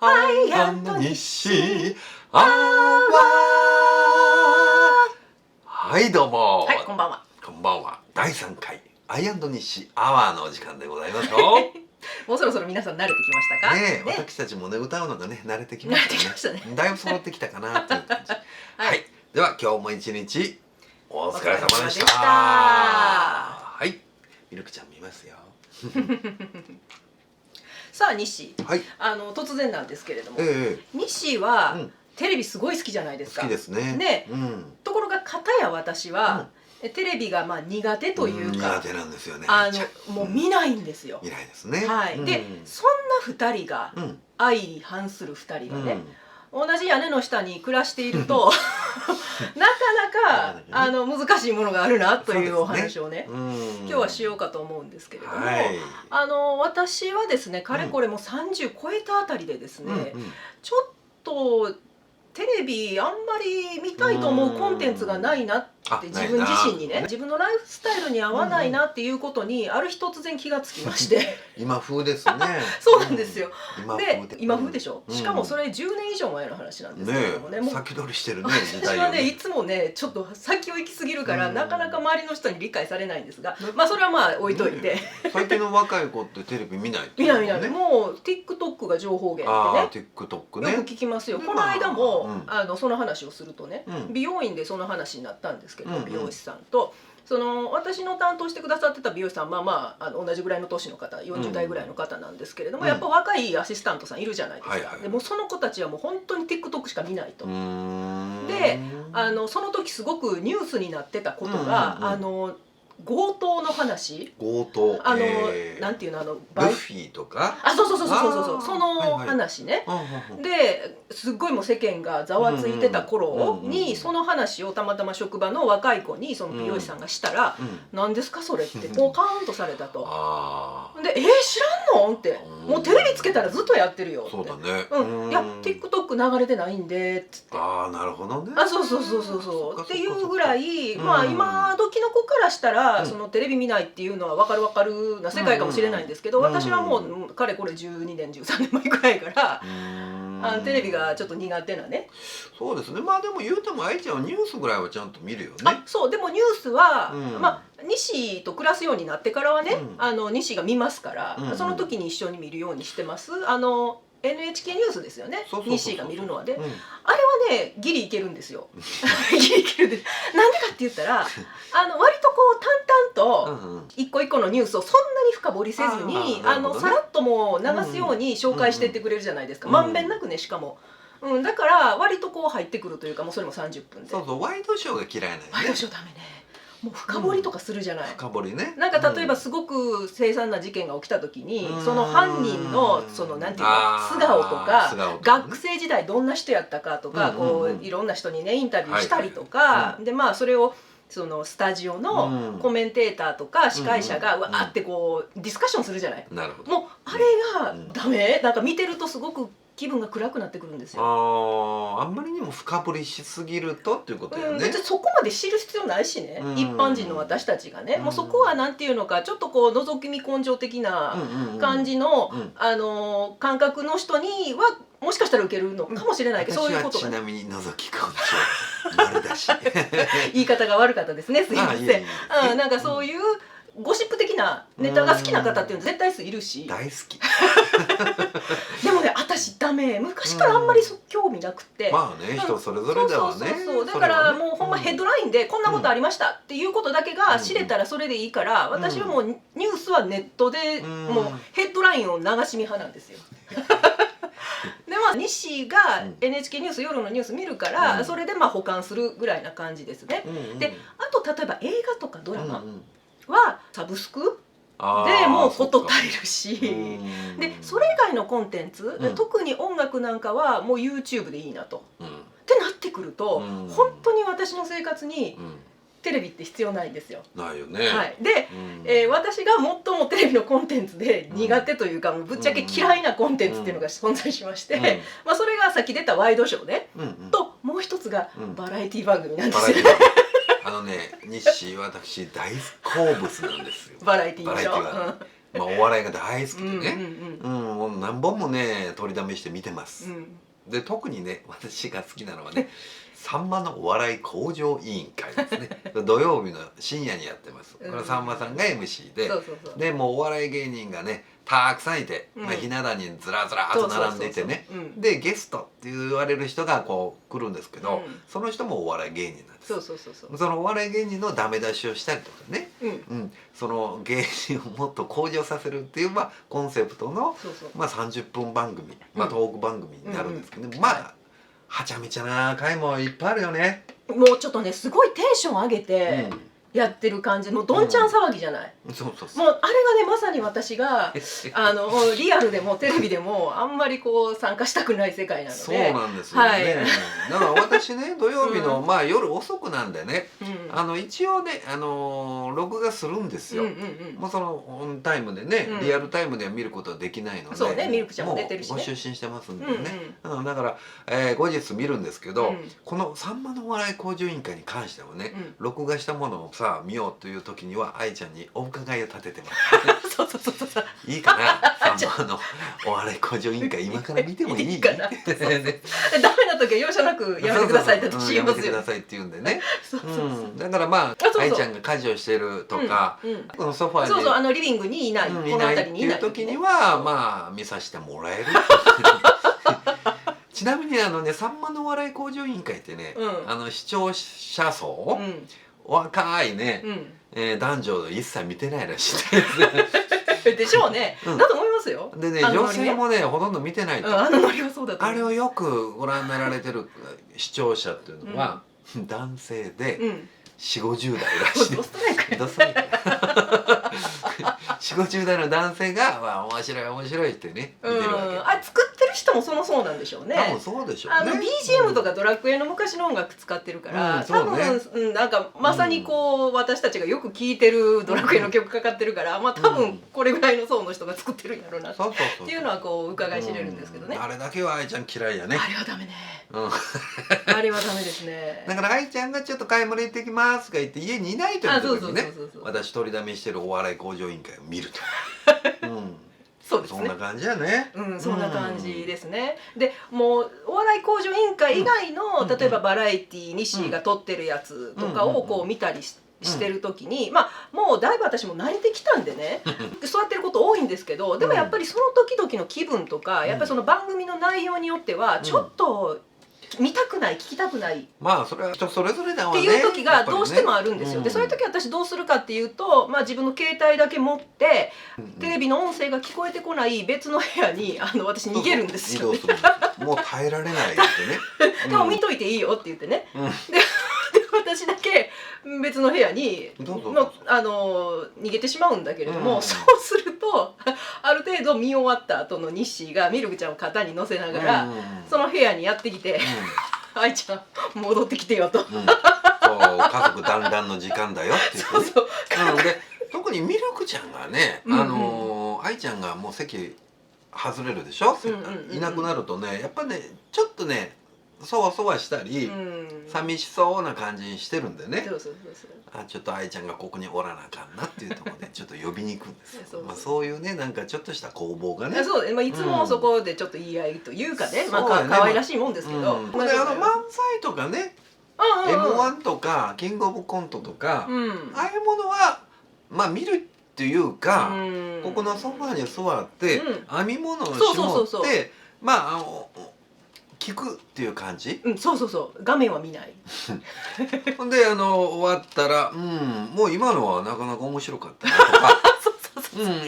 アイアンド西アワー。はいどうも、はい、こんばんは。こんばんは。第3回アイアンド西アワーのお時間でございますよ。もうそろそろ皆さん慣れてきましたか？ねえ、私たちもね歌うのがね慣れてきましたね。慣れてきましたね。だいぶ揃ってきたかなっていう感じ。はいはい、では今日も一日お疲れ様でした。お疲れ様でした。はい、ミルクちゃん見ますよ。さあ西、はい、突然なんですけれども、え西は、うんテレビすごい好きじゃないですか。好きですね。ね、うん、ところが片や私は、テレビがまあ苦手というか、苦手なんですよね。もう見ないんですよ。見ないですね。はい。うんで、そんな二人が、うん相反する二人がね、うん同じ屋根の下に暮らしているとなかなか難しいものがあるなというお話をね、今日はしようかと思うんですけれども、はい、私はですね、かれこれもう30超えたあたりでですね、うんうんちょっとテレビあんまり見たいと思うコンテンツがないなって自分自身にね、自分のライフスタイルに合わないなっていうことにある日突然気がつきまして今風ですね。そうなんですよ。で今風でしょ。しかもそれ10年以上前の話なんですけれどもね、もう先取りしてるね時私代をはねいつもねちょっと先を行き過ぎるからなかなか周りの人に理解されないんですが、まあそれはまあ置いといて、最近の若い子ってテレビ見ない見ないもう TikTok が情報源ってね、TikTok ね、よく聞きますよ。この間もうんその話をするとね、うん美容院でその話になったんですけど、うん美容師さんと私の担当してくださってた美容師さんまあ同じぐらいの年の方、40代ぐらいの方なんですけれども、うんやっぱ若いアシスタントさんいるじゃないですか。はいはいでもうその子たちはもう本当に TikTok しか見ないと。ででその時すごくニュースになってたことが、強盗の話、強盗、なんていうのルフィとか、そうその話ね。ですっごいもう世間がざわついてた頃にその話をたまたま職場の若い子にその美容師さんがしたら「何ですかそれ」ってポカーンとされたと。で「知らんの?」って「もうテレビつけたらずっとやってるよ」って。そうだね。いや TikTok 流れてないんでっつって。ああなるほどね。そうっていうぐらい、まあ今時の子からしたらそのテレビ見ないっていうのは分かるな世界かもしれないんですけど、私はもうかれこれ12年13年前くらいからテレビがちょっと苦手なね。そうですね。まあでも言うても愛ちゃんはニュースぐらいはちゃんと見るよね。そうでもニュースはまあ西と暮らすようになってからはね、西が見ますから、その時に一緒に見るようにしてます。NHK ニュースですよね、西が見るのはね。あれはねギリいけるんですよ。ギリいけるんです。なんでかって言ったら割とこう淡々と一個一個のニュースをそんなに深掘りせずにさらっともう流すように紹介してってくれるじゃないですか。まんべんなくね、しかも。だから割とこう入ってくるというか、もうそれも30分で。そうそう、ワイドショーが嫌いなんよね。ワイドショーダメね。もう深掘りとかするじゃない。深掘りね。なんか例えばすごく凄惨な事件が起きた時に、その犯人のそのなんていうの素顔とか、学生時代どんな人やったかとか、こういろんな人にねインタビューしたりとかで、まあそれをそのスタジオのコメンテーターとか司会者がわーってこうディスカッションするじゃない。なるほど。もうあれがダメ。なんか見てるとすごく気分が暗くなってくるんですよ。あんまりにも深掘りしすぎるとっていうことよね。そこまで知る必要ないしね、一般人の私たちがね、もうそこはなんていうのか、ちょっとこう覗き見根性的な感じの感覚の人にはもしかしたら受けるのかもしれないけど、そういうことが、ちなみに覗き根性丸出し言い方が悪かったですね、すいません。なんかそういうゴシップ的なネタが好きな方っていうの絶対数いるし、大好き。でもね、私ダメ。昔からあんまり興味なくて、まあね、人それぞれだわね。だからもうほんまヘッドラインでこんなことありましたっていうことだけが知れたらそれでいいから、私はもうニュースはネットでもうヘッドラインを流し見派なんですよ。でまあ西が NHK ニュース、夜のニュース見るから、それでまあ補完するぐらいな感じですね。であと例えば映画とかドラマはサブスクでもうこと足りるし、でそれ以外のコンテンツ、特に音楽なんかはもう YouTube でいいなと。ってなってくると、本当に私の生活にテレビって必要ないんですよ。ないよね。はい、で、私が最もテレビのコンテンツで苦手というか、ぶっちゃけ嫌いなコンテンツっていうのが存在しまして、まあそれがさっき出たワイドショーね、ともう一つがバラエティ番組なんですよ。日誌私大好物なんですよ。バラエティーでしょ。まあお笑いが大好きでうんね、もう何本もね取りだめして見てます。で特にね私が好きなのはねさんまのお笑い向上委員会ですね土曜日の深夜にやってます。これさんまさんが MC で、でもうお笑い芸人がねたくさんいて、まあ、ひな壇にずらずらっと並んでいてね、でゲストって言われる人がこう来るんですけど、その人もお笑い芸人なんです。そのお笑い芸人のダメ出しをしたりとかね、その芸人をもっと向上させるっていう、まあ、コンセプトのまあ、30分番組、まあ、トーク番組になるんですけど、ね、まあはちゃめちゃな回もいっぱいあるよね。もうちょっとねすごいテンション上げてやってる感じのどんちゃん騒ぎじゃない、もうあれがねまさに私がリアルでもテレビでもあんまりこう参加したくない世界なので。そうなんですよね、だから私ね土曜日のまあ夜遅くなんでね、一応ね録画するんですよ。もうそのオンタイムでね、リアルタイムでは見ることはできないので、そうね、ミルクちゃんも出てるしね、もうご就寝してますんでね、だから後日見るんですけど、このさんまのお笑い向上委員会に関してはね、録画したものをさ見ようという時には愛ちゃんにお伺いを立ててます。そういいかな、さんまのお笑い向上委員会今から見てもいい？いいかな。ダメな時は容赦なくやめてくださいって私言いますよ。やめてくださいって言うんでね。だからまあ愛ちゃんが家事をしてるとか、このソファーにリビングにいない、この辺りにいないっていう時にはまあ見させてもらえる。ちなみにさんまのお笑い向上委員会ってね、視聴者層、若いね、男女一切見てないらしいですね。でしょうね、だと思いますよ。でね女性もねほとんど見てないと、あのノリはそうだと思う。あれをよくご覧になられてる視聴者っていうのは、男性で4050代らしい。ドストライクドストライク4050代の男性が、まあ、面白い面白いってね見てるわけ。あれ作ってる人もそのそうなんでしょうね。多分そうでしょうね。BGM とかドラクエの昔の音楽使ってるから、多分なんかまさにこう私たちがよく聴いてるドラクエの曲かかってるから、まあ多分これぐらいの層の人が作ってるんやろうなっていうのはこう伺い知れるんですけどね。あれだけは愛ちゃん嫌いやね。あれはダメね。あれはダメですね。だから愛ちゃんがちょっと買い物行ってきますとか言って家にいないという時にね、私取りだめしてるお笑い向上委員会を見ると。そうですね。そんな感じやね。そんな感じですね。でもうお笑い向上委員会以外の例えばバラエティー西が撮ってるやつとかをこう見たりしてる時に、まあもうだいぶ私も慣れてきたんでねそうやってること多いんですけど、でもやっぱりその時々の気分とかやっぱりその番組の内容によってはちょっと見たくない聞きたくない、まあそれは人それぞれだわねっていう時がどうしてもあるんですよ。でそういう時私どうするかっていうと、まあ自分の携帯だけ持ってテレビの音声が聞こえてこない別の部屋に私逃げるんですよ。もう耐えられないってね。でも見といていいよって言ってね。で私だけ別の部屋に逃げてしまうんだけれども、そうするとある程度見終わった後のニッシーがミルクちゃんを肩に乗せながらその部屋にやってきて「愛ちゃん戻ってきてよ」と。そう家族団らんの時間だよって言ってね。なので特にミルクちゃんがね愛ちゃんがもう席外れるでしょ、いなくなるとねやっぱねちょっとねそわそわしたり寂しそうな感じにしてるんでね、ちょっと愛ちゃんがここにおらなあかんなっていうところでちょっと呼びに行くんですよ。そういうねなんかちょっとした攻防がね、いつもそこでちょっと言い合いというかね、まあ可愛らしいもんですけど、漫才とかね M1 とかキングオブコントとかああいうものはまあ見るっていうか、ここのソファーに座って編み物をしもってまあ聞くっていう感じ。そう画面は見ない。ほんで終わったらもう今のはなかなか面白かったなとか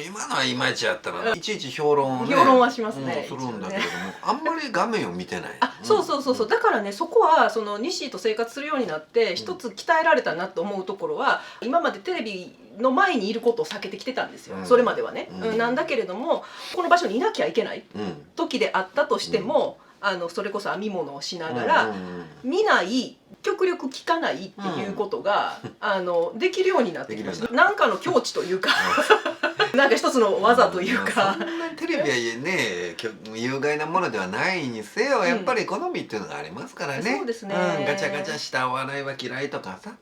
今のはいまいちやったないちいち評論をね評論はしますね、するんだけれどもあんまり画面を見てない。そうだからねそこはその西と生活するようになって一つ鍛えられたなと思うところは、今までテレビの前にいることを避けてきてたんですよ、それまではね。なんだけれどもこの場所にいなきゃいけない時であったとしても、それこそ編み物をしながら見ない極力聞かないっていうことができるようになってきました。なんかの境地というかなんか一つの技というか、そんなテレビはね有害なものではないにせよ、やっぱり好みっていうのがありますからね。そうですね、ガチャガチャしたお笑いは嫌いとかさ、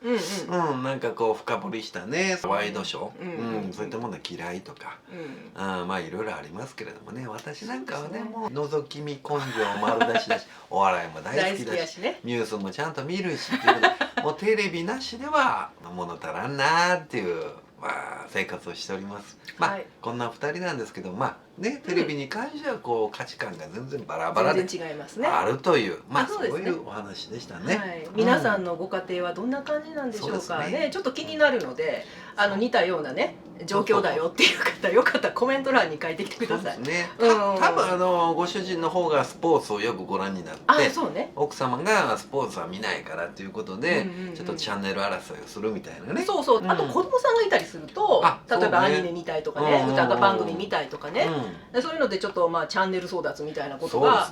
なんかこう深掘りしたねワイドショー、そういったものは嫌いとか、まあいろいろありますけれどもね、私なんかはねもう覗き見根性丸出しだしお笑いも大好きだし、ニュースもちゃんと見るしっていうことで、もうテレビなしでは物足らんなーっていう、生活をしております。こんな2人なんですけど、テレビに関してはこう価値観が全然バラバラで全然違いますね。あるというそういうお話でしたね。皆さんのご家庭はどんな感じなんでしょうかね。ちょっと気になるので、似たようなね状況だよっていう方、よかったらコメント欄に書いてきてください。多分ご主人の方がスポーツをよくご覧になって、奥様がスポーツは見ないからということでちょっとチャンネル争いをするみたいなね。そうそう。あと子供さんがいたりすると、例えばアニメ見たいとかね、歌番組見たいとかね、そういうのでちょっとチャンネル争奪みたいなことが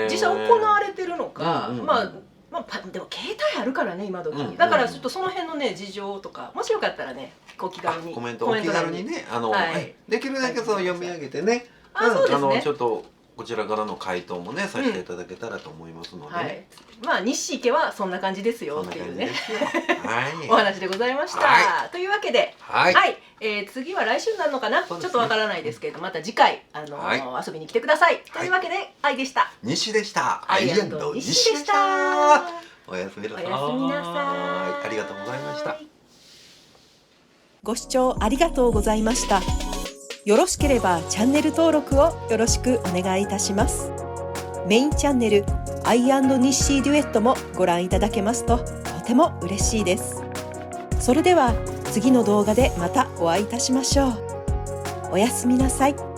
実際行われてるのか、でも携帯あるからね今時、だからちょっとその辺のね事情とか、もしよかったらねお気軽にコメントお気軽にね、できるだけそう読み上げてね、ちょっとこちらからの回答もねさせていただけたらと思いますので、西家はそんな感じですよっていうねお話でございました。というわけで、次は来週になるのかな、ちょっとわからないですけれど、また次回遊びに来てください。というわけで、愛でした。西でした。アイ&西でした。おやすみなさい。ありがとうございました。ご視聴ありがとうございました。よろしければチャンネル登録をよろしくお願いいたします。メインチャンネルアイ&ニッシーデュエットもご覧いただけますととても嬉しいです。それでは次の動画でまたお会いいたしましょう。おやすみなさい。